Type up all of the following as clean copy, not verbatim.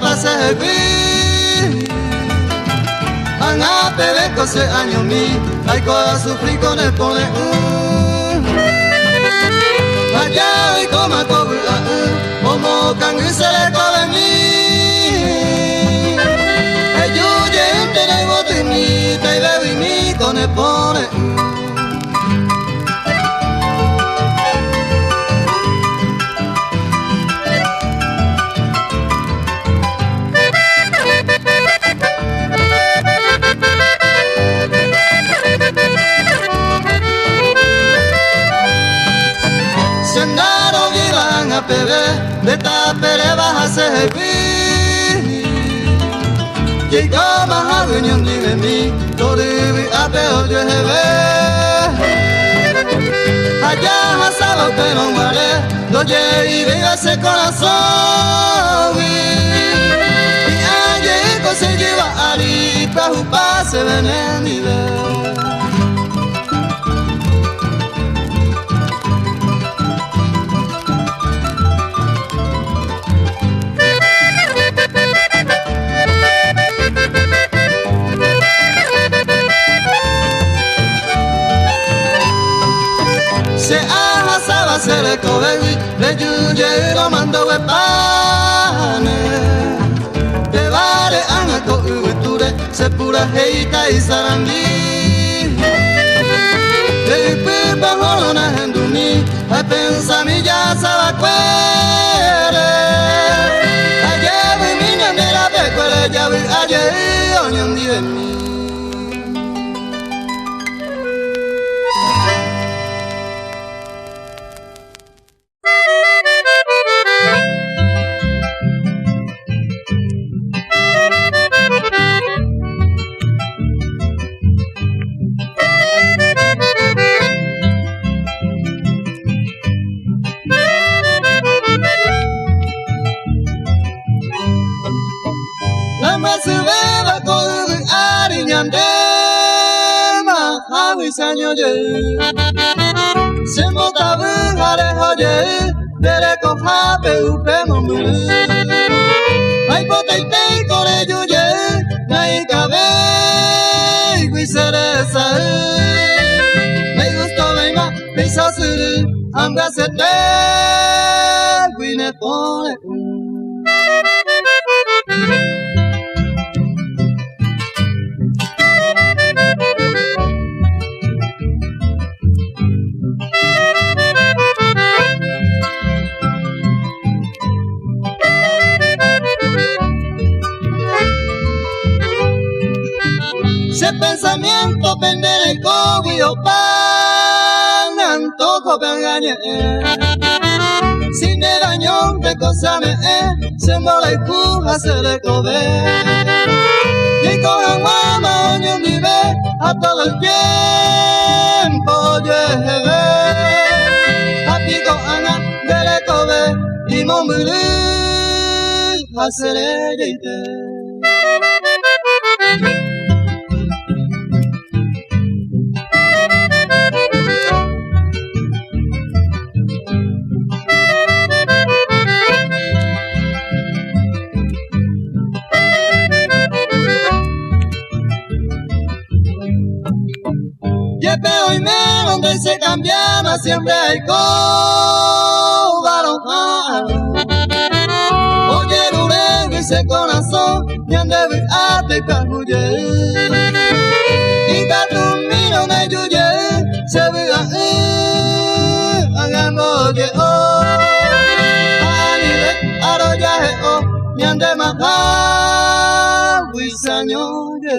pase gui Anga pele kose año mi Ay ko sufrir con el pone Allá y coma kobu Momo kangu se le kobe mi Ayuye ente voto mi Te bebi mi con el pone Sendaro gilan a pebe De tapere baja se hebi Llega más a guiñón de mi Toribi a peo yo hebe Allá hasaba que no muere Doye y vive ese corazón Y allí cose lleva ali Prahupa se ven en mi ver Se ahasaba se le cobewi Le yuye lo mando we pane Te vale anako ueture Se pura heita y sarangui Le pipa holona henduni Ay pensa mi ya sabacuere Ayewi mi ñandera pecuere Yawi ayewi oñondi de mi Masubeba kodu ari nyandema hawi sanyoje Semo tabu hare hoje Dere ko hape upe momu Ay potei tei kore yuye Nai kabe Igui seresa Me gusto veima Pisa suru Anga sete Guine pone Ese pensamiento pendere el cobi o pan Antojo me engañe Sin el daño de cosa me Se mola y puja se le cobe Y con guama oño vive A todo el tiempo lleve A pico ana de le cobe Y mombulu A se le lleite Yepeo y me donde se cambiaba siempre hay cobarón Oye lurengo y se corazón y ande ate cajuye Y catumino me yuye se vea agamboye Anibe aroyaje y ande maja huisañoye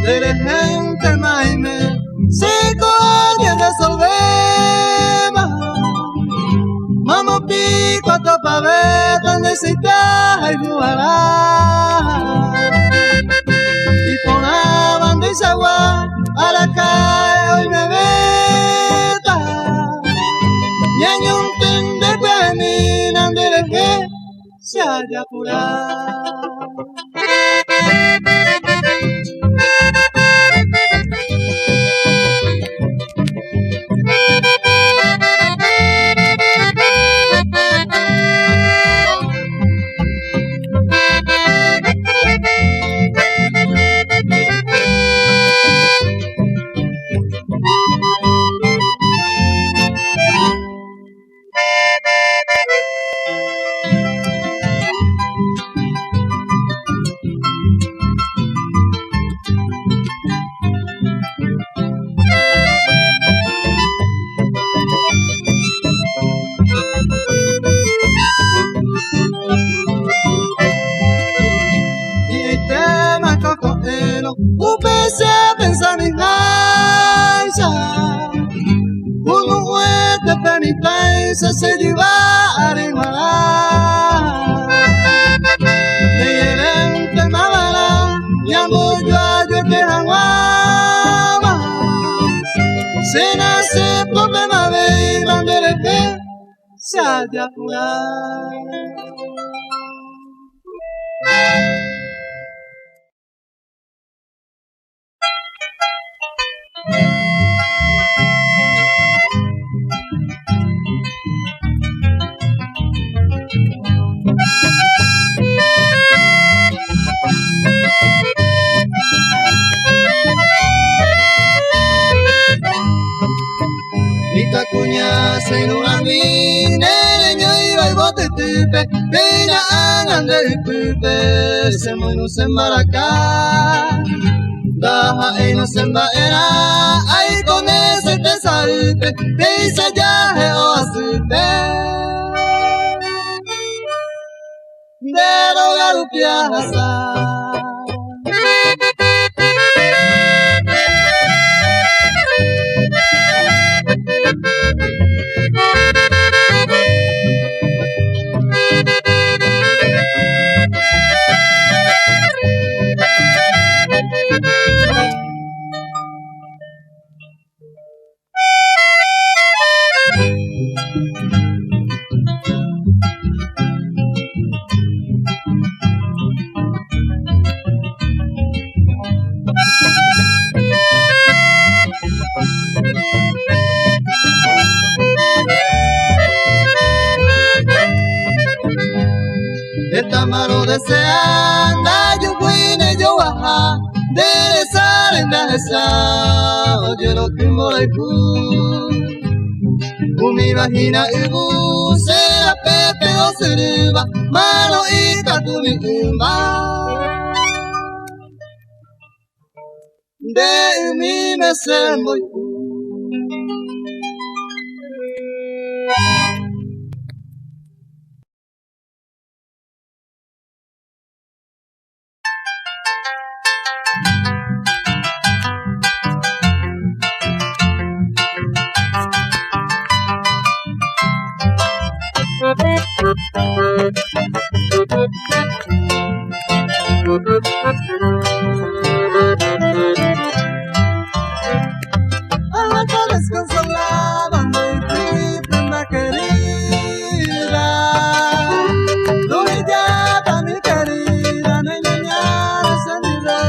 De la gente maime se coñe resolvemos Mamo pico a topa ver donde se está y jugará Y por la banda y se agua a la calle hoy me veta. Y hay un tende que miran de lejos se haya apurado. Upese pensa mi haisa, uno huete pe mi paisa se lleva arimara. Leyerente mabala, yambo yo te hawama. Se nace problema de bandere que se haya apurado. Itacuña se inunamine leño iba y bote tipe Pina angan del pipe se moino se embaracá Daja y no se embaera Ay con ese te salpe Pisa yaje o asipe De rogar upiaza Esta mano deseando yo cuine yo baja de rezar en la esa oye lo que molecu mi vagina y se la pepe o sirva mano y catu mi tumba de mi me se muy Aguanta desconsolada de ti, prenda querida. Doñata mi querida, niña encendida.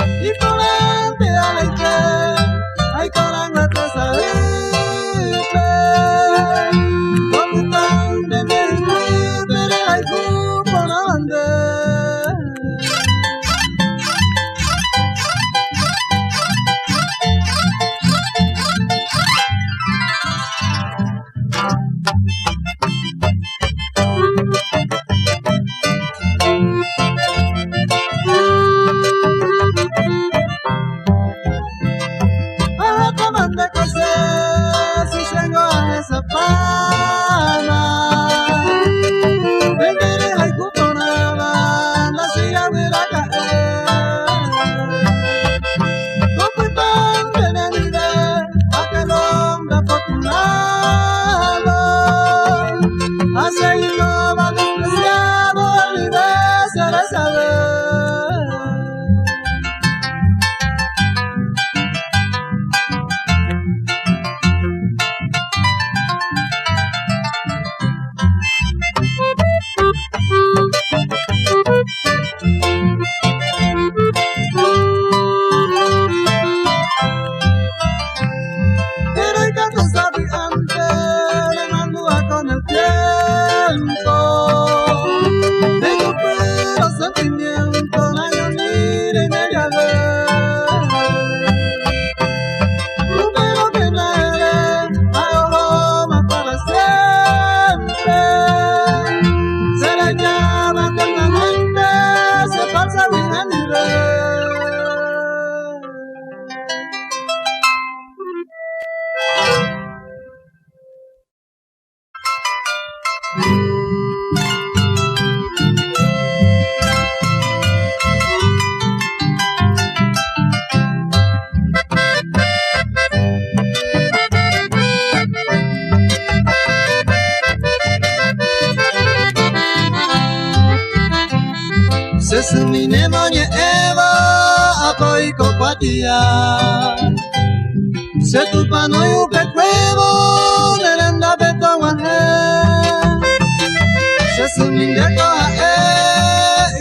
Y por ante aleite, ay coranga te salite. Donde están de mi pero hay cupo no ande. De coser si llego a esa fama venderé hay cuponaba la silla de la caer completón de mi vida aquel hombre afortunado a seguirlo va despreciado el nivel será saber Se sumine moñe eva apoi copatia. Se tu pano yu pe cuevo nerenda beto wahe. Se sumine koha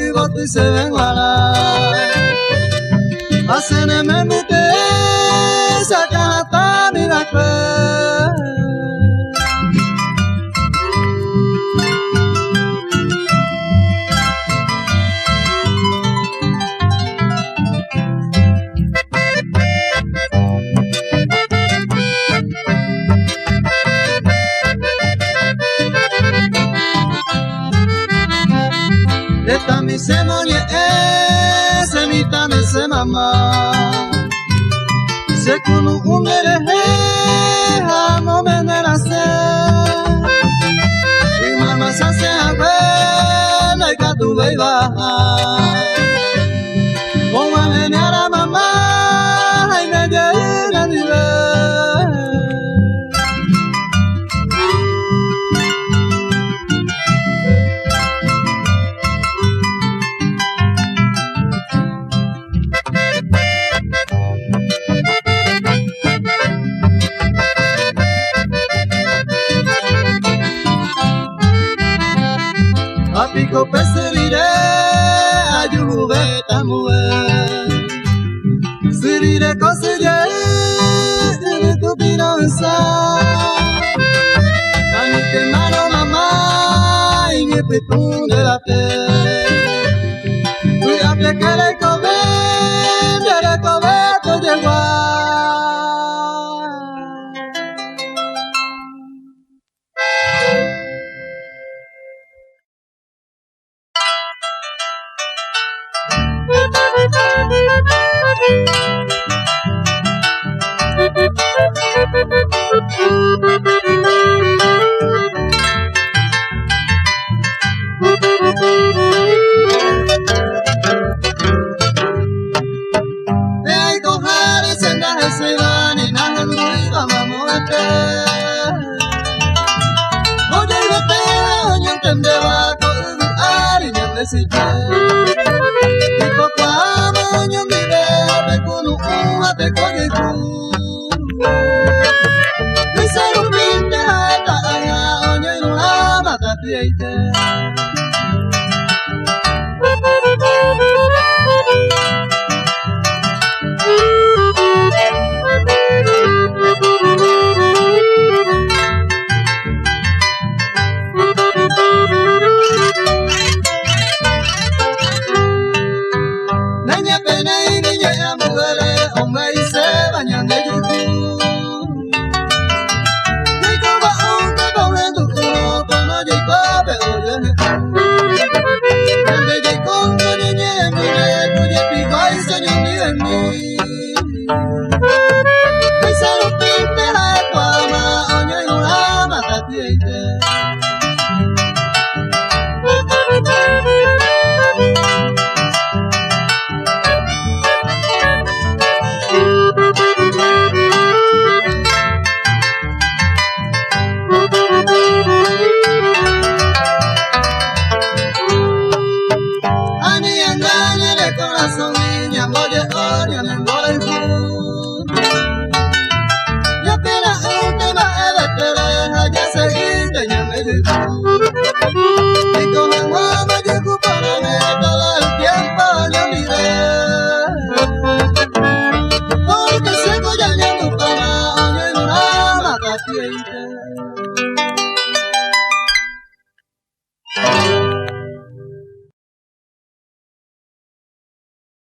y botu se ven wala. Asene me mute sakata mirakwe. Esta mi se moñe se mita me se mamá. Se kunu umerehe no me nerase. Y mamá se hace abuela y que tu beba. Con a geniar a mamá y me llena de ver. Pico peserire ayube tamue sirire cosille en tu piranza ani que mano mamá y ni petun de la fe tu ya que le comer de comer tu llegó. Esa lo pinta la tua ma ogni una mata ti